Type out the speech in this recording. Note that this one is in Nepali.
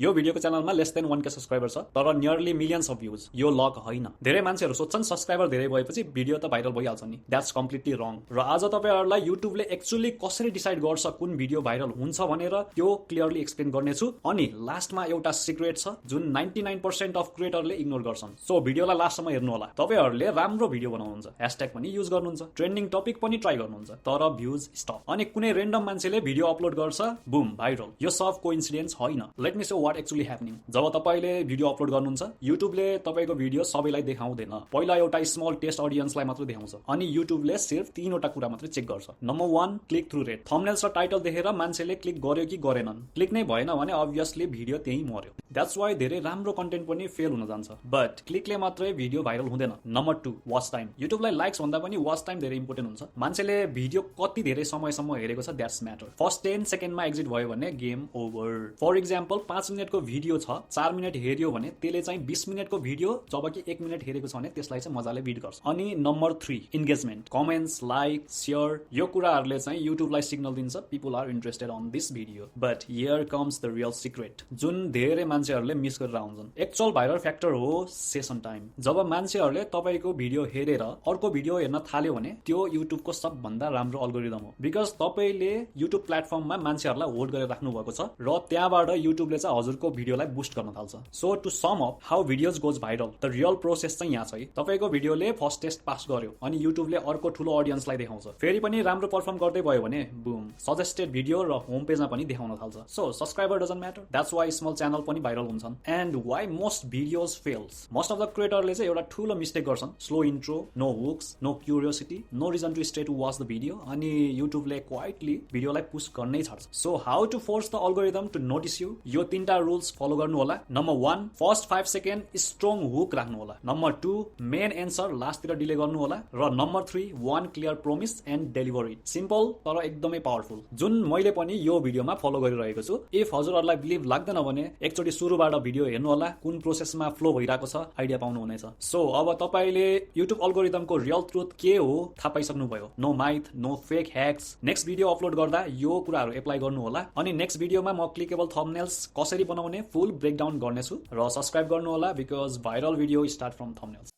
यो भिडियोको च्यानलमा लेस देन 1K सब्स्क्राइबर छ तर नियरली मिलियन्स अफ भ्यूज। यो लक होइन। धेरै मान्छेहरू सोच्छन् सब्स्क्राइबर धेरै भएपछि भिडियो त भाइरल भइहाल्छ नि। द्याट्स कम्प्लिटली रङ। र आज तपाईहरुलाई युट्युबले एक्चुअली कसरी डिसाइड गर्छ कुन भिडियो भाइरल हुन्छ भनेर त्यो क्लियरली एक्सप्लेन गर्नेछु। अनि लास्टमा एउटा सिक्रेट छ जुन 99% अफ क्रिएटरले इग्नोर गर्छन्। सो भिडियोलाई लास्टसम्म हेर्नु होला। तपाईहरुले राम्रो भिडियो बनाउनुहुन्छ, ह्याशट्याग पनि युज गर्नुहुन्छ, ट्रेन्डिङ टपिक पनि ट्राई गर्नुहुन्छ, तर भ्यूज स्टप। अनि कुनै रेन्डम मान्छेले भिडियो अपलोड गर्छ, बुम भाइरल। यो सब कोइन्सिडेन्स होइन। Let me show what actually happening. जब तपाईले भिडियो अपलोड गर्नुहुन्छ, युट्युबले तपाईको भिडियो सबैलाई देखाउँदैन। पहिला एउटा स्मल टेस्ट अडियन्सलाई मात्र देखाउँछ अनि युट्युबले सिर्फ 3 वटा कुरा मात्र चेक गर्छ। Number 1 click through rate. Thumbnails र टाइटल देखेर मान्छेले क्लिक गर्यो कि गरेनन्। क्लिक नै भएन भने अब्भियसली भिडियो त्यही मर्यो। द्याट्स वाइ धेरै राम्रो कन्टेन्ट पनि फेल हुन जान्छ। बट क्लिकले मात्रै भिडियो भाइरल हुँदैन। Number 2 watch time. युट्युबलाई लाइक्स भन्दा पनि वाच टाइम धेरै इम्पोर्टेन्ट हुन्छ। मान्छेले भिडियो कति धेरै समयसम्म हेरेको छ द्याट्स म्याटर। फर्स्ट 10 सेकेन्डमा एक्जिट भयो भने गेम ओभर। फर इक्जाम्पल 5 मिनटको भिडियो छ, 4 मिनट हेर्यो भने त्यसले चाहिँ 20 मिनटको भिडियो जबकि 1 मिनट हेरेको छ भने त्यसलाई चाहिँ मजाले बिट गर्छ। अनि number 3 engagement. Comments, like, share, यो कुराहरूले चाहिँ युट्युबलाई सिग्नल दिन्छ people are interested on this video. But here comes the real secret जुन धेरै मान्छेहरूले मिस गरेर आउँछन्। एक्चुअल भाइरल फ्याक्टर हो सेसन टाइम। जब मान्छेहरूले तपाईको भिडियो हेरेर अर्को भिडियो हेर्न थाल्यो भने त्यो युट्युबको सबभन्दा राम्रो अल्गोरिदम हो। बिकज तपाईले युट्युब प्लेटफर्ममा मान्छेहरूलाई होल्ड गरेर राख्नु भएको छ र त्यहाँबाट युट्युबले चाहिँ हजुरको भिडियोलाई बुस्ट गर्न थाल्छ। So to sum up how videos goes viral, the real process चाहिँ यहाँ छ है। तपाईको भिडियोले फर्स्ट टेस्ट पास गर्यो अनि युट्युबले अर्को ठुलो अडियन्सलाई देखाउँछ। फेरि पनि राम्रो परफर्म गर्दै भयो भने बुम सजेस्टेड भिडियो र होम पेजमा पनि देखाउन थाल्छ। So subscriber doesn't matter. That's why small channel पनि भाइरल हुन्छन्। And why most videos fails. Most of the क्रिएटरले चाहिँ एउटा ठुलो मिस्टेक गर्छन्। Slow intro, no hooks, no curiosity, no reason to stay to watch the video. अनि युट्युबले क्वाइटली भिडियोलाई पुश गर्नै छाड्छ। So how to force the algorithm to notice you? यो 3टा रुल्स फलो गर्नु होला। Number 1 first 5 second strong hook राख्नु होला। नम्बर 2 मेन एन्सर लास्टतिर डिले गर्नु होला। र number 3 1 clear promise and deliver it. Simple तर एकदमै पावरफुल जुन मैले पनि यो भिडियोमा फलो गरिरहेको छु। इफ हजुरहरूलाई बिलिभ लाग्दैन भने एकचोटि सुरुबाट भिडियो हेर्नु होला, कुन प्रोसेसमा फ्लो भइरहेको छ आइडिया पाउनु हुनेछ। सो अब तपाईले युट्युब अल्गोरिदमको रियल ट्रुथ के हो थाहा पाइसक्नु भयो। No myth, no fake hacks. Next video upload गर्दा यो कुराहरू एप्लाई गर्नु होला। अनि नेक्स्ट भिडियोमा म क्लिकेबल थम्बनेल्स कसरी बनाउने फुल ब्रेकडाउन गर्नेछु। र सब्स्क्राइब गर्नु होला because viral video start from थम्बनेल्स।